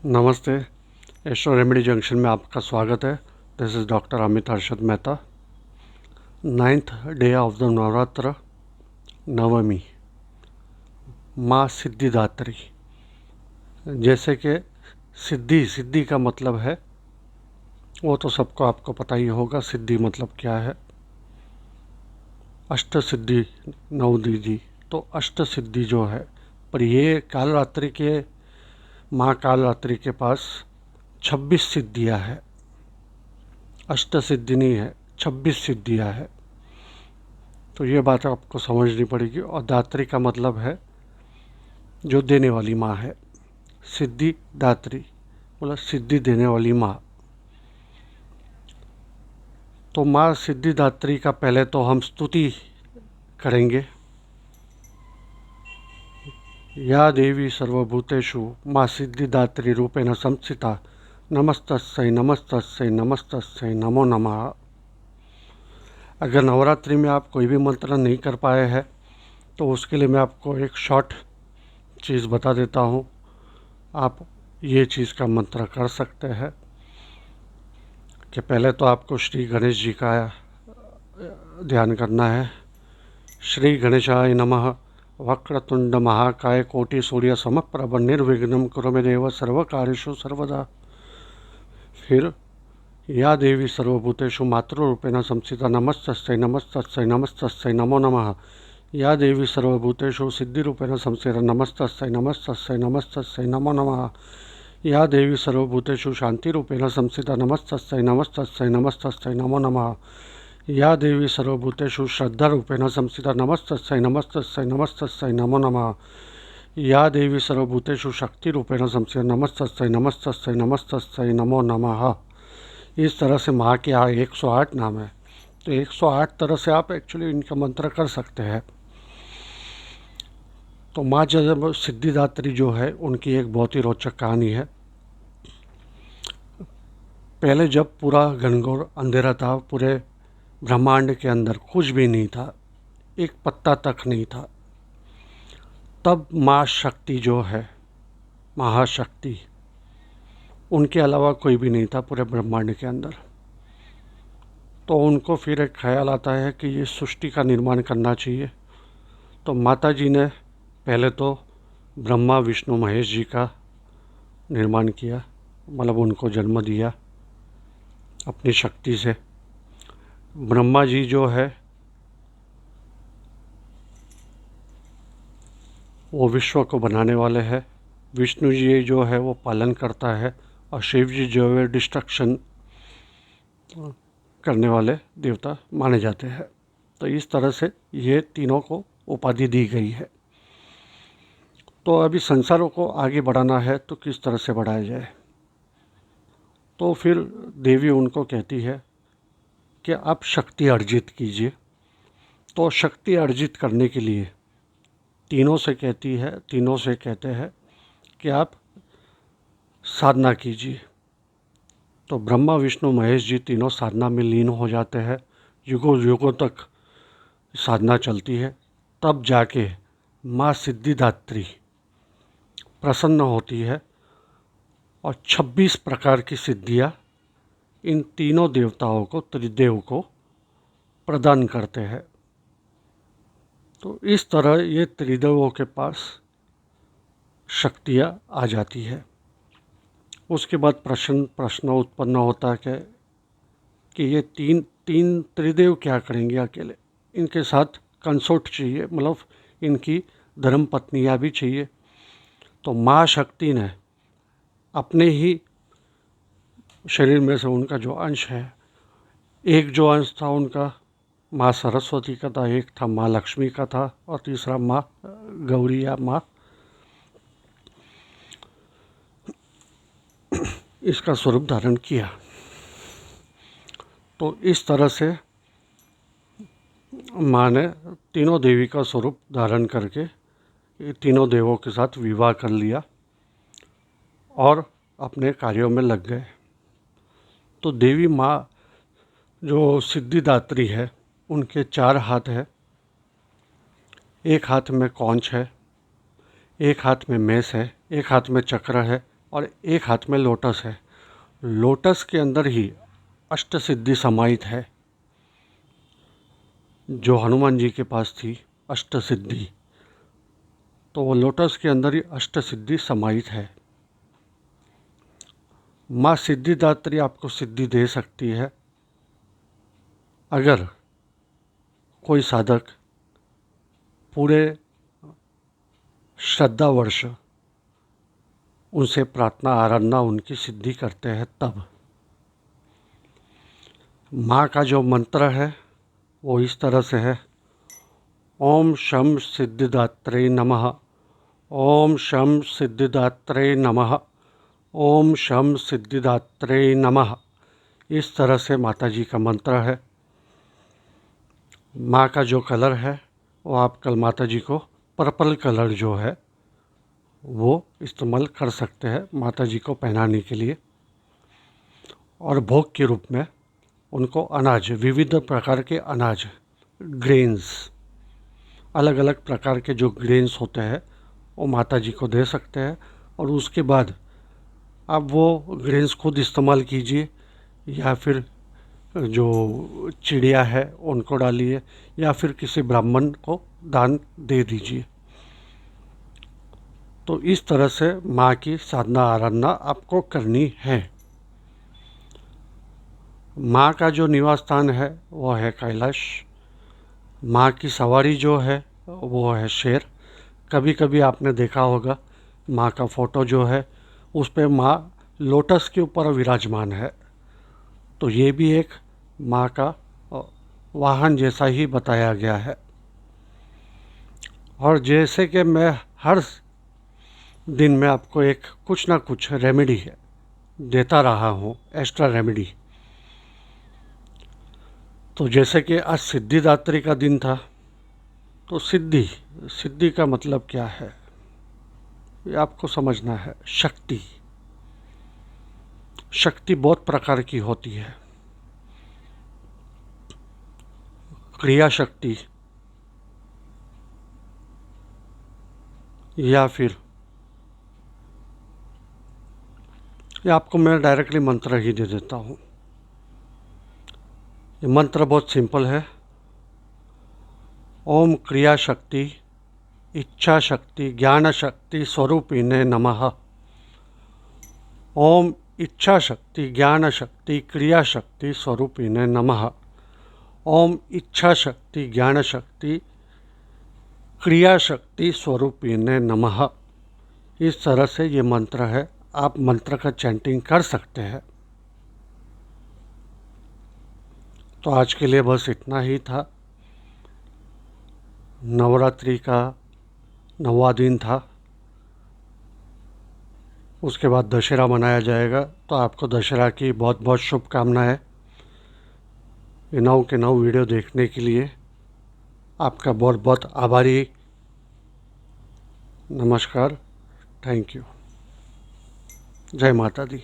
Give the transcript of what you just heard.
नमस्ते। Astro remedy junction में आपका स्वागत है। This is doctor Amit Harshad Mehta. 9th day of the Navratra, Navami, माँ सिद्धिदात्री। जैसे कि सिद्धि का मतलब है, वो तो सबको आपको पता ही होगा। सिद्धि मतलब क्या है? अष्ट सिद्धि नौ दीदी। तो अष्ट सिद्धि जो है, पर ये कालरात्रि के माँ कालरात्रि के पास 26 सिद्धियाँ है। अष्ट सिद्धि नहीं है, 26 सिद्धियाँ है। तो ये बात आपको समझनी पड़ेगी। और दात्री का मतलब है जो देने वाली माँ है। सिद्धि दात्री मतलब सिद्धि देने वाली माँ। तो माँ सिद्धिदात्री का पहले तो हम स्तुति करेंगे। या देवी सर्वभूतेषु माँ सिद्धिदात्री रूपेण संस्थिता नमस्तस्यै नमस्तस्यै नमस्तस्यै नमो नमः। अगर नवरात्रि में आप कोई भी मंत्र नहीं कर पाए हैं तो उसके लिए मैं आपको एक शॉर्ट चीज़ बता देता हूँ। आप ये चीज़ का मंत्र कर सकते हैं कि पहले तो आपको श्री गणेश जी का ध्यान करना है। श्री गणेशाय नमः। वक्रतुंड महाकाय कोटि सूर्य समप्रभ निर्विघ्नं कुरु मे देव सर्वकार्येषु सर्वदा। फिर या देवी सर्वभूतेषु मातृरूपेण संस्थिता नमस्तस्यै नमस्तस्यै नमस्तस्यै नमो नमः। या देवी सर्वभूतेषु सिद्धिरूपेण संस्थिता नमस्तस्यै नमस्तस्यै नमस्तस्यै नमो नमः। या देवी सर्वभूतेषु शांतिरूपेण संस्थिता नमस्तस्यै नमस्तस्यै नमस्तस्यै नमो नमः। या देवी सर्वभूतेषु श्रद्धारूपेण संस्थिता नमस्तस्यै नमस्तस्यै नमस्तस्यै नमो नमः। या देवी सर्वभूतेषु शक्तिरूपेण संस्थिता नमस्तस्यै नमस्तस्यै नमस्तस्यै नमो नमः। इस तरह से माँ के 108 नाम है। तो 108 तरह से आप एक्चुअली इनका मंत्र कर सकते हैं। तो माँ जब सिद्धिदात्री जो है, उनकी एक बहुत ही रोचक कहानी है। पहले जब पूरा घनघोर अंधेरा था, पूरे ब्रह्मांड के अंदर कुछ भी नहीं था, एक पत्ता तक नहीं था, तब माँ शक्ति जो है, महाशक्ति, उनके अलावा कोई भी नहीं था पूरे ब्रह्मांड के अंदर। तो उनको फिर एक ख्याल आता है कि ये सृष्टि का निर्माण करना चाहिए। तो माता जी ने पहले तो ब्रह्मा विष्णु महेश जी का निर्माण किया, मतलब उनको जन्म दिया अपनी शक्ति से। ब्रह्मा जी जो है वो विश्व को बनाने वाले हैं, विष्णु जी जो है वो पालन करता है, और शिव जी जो है डिस्ट्रक्शन करने वाले देवता माने जाते हैं। तो इस तरह से ये तीनों को उपाधि दी गई है। तो अभी संसारों को आगे बढ़ाना है तो किस तरह से बढ़ाया जाए? तो फिर देवी उनको कहती है कि आप शक्ति अर्जित कीजिए। तो शक्ति अर्जित करने के लिए तीनों से कहते हैं कि आप साधना कीजिए। तो ब्रह्मा विष्णु महेश जी तीनों साधना में लीन हो जाते हैं। युगों युगों तक साधना चलती है। तब जाके माँ सिद्धिदात्री प्रसन्न होती है और 26 प्रकार की सिद्धियाँ इन तीनों देवताओं को, त्रिदेव को प्रदान करते हैं। तो इस तरह ये त्रिदेवों के पास शक्तियाँ आ जाती है। उसके बाद प्रश्न उत्पन्न होता है कि ये तीन त्रिदेव क्या करेंगे अकेले? इनके साथ कंसोर्ट चाहिए, मतलब इनकी धर्म पत्नियाँ भी चाहिए। तो माँ शक्ति ने अपने ही शरीर में से उनका जो अंश है, एक जो अंश था उनका माँ सरस्वती का था, एक था माँ लक्ष्मी का था, और तीसरा माँ गौरी या माँ इसका स्वरूप धारण किया। तो इस तरह से माँ ने तीनों देवी का स्वरूप धारण करके ये तीनों देवों के साथ विवाह कर लिया और अपने कार्यों में लग गए। तो देवी माँ जो सिद्धिदात्री है, उनके 4 हाथ है। एक हाथ में कौंच है, एक हाथ में मेष है, एक हाथ में चक्र है, और एक हाथ में लोटस है। लोटस के अंदर ही अष्ट सिद्धि समाहित है, जो हनुमान जी के पास थी अष्ट सिद्धि, तो वो लोटस के अंदर ही अष्ट सिद्धि समाहित है। माँ सिद्धिदात्री आपको सिद्धि दे सकती है अगर कोई साधक पूरे श्रद्धावर्ष उनसे प्रार्थना आराधना उनकी सिद्धि करते हैं तब। माँ का जो मंत्र है वो इस तरह से है, ओम शम सिद्धिदात्रे नमः, ओम शम सिद्धिदात्रे नमः, ओम शम सिद्धिदात्रे नमः। इस तरह से माता जी का मंत्र है। माँ का जो कलर है वो आप कल माता जी को पर्पल कलर जो है वो इस्तेमाल कर सकते हैं माता जी को पहनाने के लिए। और भोग के रूप में उनको अनाज, विविध प्रकार के अनाज, ग्रेन्स, अलग अलग प्रकार के जो ग्रेन्स होते हैं वो माता जी को दे सकते हैं। और उसके बाद आप वो ग्रेन्स खुद इस्तेमाल कीजिए या फिर जो चिड़िया है उनको डालिए या फिर किसी ब्राह्मण को दान दे दीजिए। तो इस तरह से माँ की साधना आराधना आपको करनी है। माँ का जो निवास स्थान है वो है कैलाश। माँ की सवारी जो है वो है शेर। कभी कभी आपने देखा होगा माँ का फ़ोटो जो है उस पर माँ लोटस के ऊपर विराजमान है, तो ये भी एक माँ का वाहन जैसा ही बताया गया है। और जैसे कि मैं हर दिन में आपको एक कुछ ना कुछ रेमेडी देता रहा हूँ, एक्स्ट्रा रेमेडी। तो जैसे कि आज सिद्धिदात्री का दिन था, तो सिद्धि का मतलब क्या है ये आपको समझना है। शक्ति बहुत प्रकार की होती है। क्रिया शक्ति या फिर ये आपको मैं डायरेक्टली मंत्र ही दे देता हूँ। ये मंत्र बहुत सिंपल है। ओम क्रिया शक्ति, इच्छा शक्ति, ज्ञान शक्ति स्वरूपिणे नमः। ओम इच्छा शक्ति, ज्ञान शक्ति, क्रिया शक्ति स्वरूपिणे नमः। ओम इच्छा शक्ति, ज्ञान शक्ति, क्रिया शक्ति स्वरूपिणे नमः। इस तरह से ये मंत्र है। आप मंत्र का चैंटिंग कर सकते हैं। तो आज के लिए बस इतना ही था। नवरात्रि का 9वां दिन था, उसके बाद दशहरा मनाया जाएगा। तो आपको दशहरा की बहुत बहुत शुभकामनाएं। ये 9 के 9 वीडियो देखने के लिए आपका बहुत बहुत आभारी। नमस्कार, थैंक यू, जय माता दी।